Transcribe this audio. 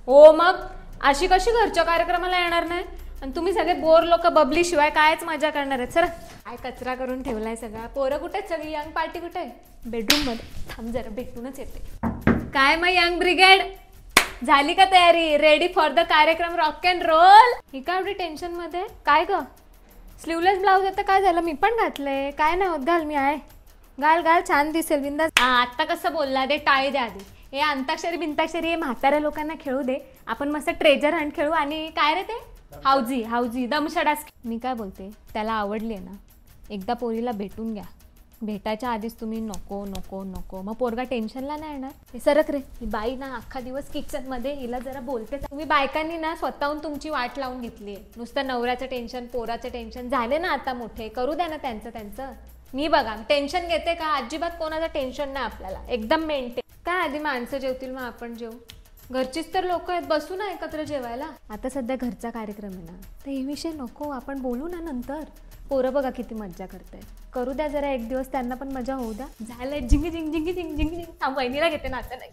हो मग अशी कशी घरच्या कार्यक्रमाला येणार नाही? आणि तुम्ही सगळे बोर लोक बबली शिवाय कायच मजा करणार आहेत? सर काय कचरा करून ठेवलाय सगळा. पोरं कुठे आहेत सगळी? यंग पार्टी कुठे आहे? बेडरूम मध्ये. थांब जरा भेटूनच येते. काय मग यंग ब्रिगेड, झाली का तयारी? रेडी फॉर द कार्यक्रम रॉक अँड रोल? ही काय एवढी टेन्शन मध्ये? काय ग स्लीवलेस ब्लाऊज आता काय झालं? मी पण घातलंय. काय नाही होत, घाल. मी आहे. घाल घाल, छान दिसेल बिंदास. आता कसं बोलला? दे टाळी द्या आधी. हे अंताक्षरी बिंताक्षरी हे म्हाताऱ्या लोकांना खेळू दे. आपण मस्त ट्रेजर हंट खेळू. आणि काय रे ते हाऊजी हाऊजी दमशडास. मी काय बोलते, त्याला आवडली आहे ना, एकदा पोरीला भेटून घ्या. भेटायच्या आधीच तुम्ही नको नको नको, मग पोरगा टेन्शनला नाही येणार. हे सरक रे, ही बाई ना अख्खा दिवस किचन मध्ये, हिला जरा बोलते. तुम्ही बायकांनी ना स्वतःहून तुमची वाट लावून घेतली आहे. नुसतं नवऱ्याचं टेन्शन, पोराचं टेन्शन. झाले ना आता मोठे, करू द्या ना त्यांचं त्यांचं. मी बघा टेन्शन घेते का? अजिबात कोणाचं टेन्शन नाही आपल्याला, एकदम मेंटेन. काय आधी माणसं जेवतील मग आपण जेवू. घरचीच तर लोक आहेत, बसू ना एकत्र जेवायला. आता सध्या घरचा कार्यक्रम आहे ना, तर हे विषय नको, आपण बोलू ना नंतर. पोरं बघा किती मज्जा करताय. करू द्या जरा एक दिवस, त्यांना पण मजा होऊ द्या. झालंय झिंगी झिंग झिंगी झिंग झिंगी झिंग. थांब, वहिनीला घेते ना आता. नाही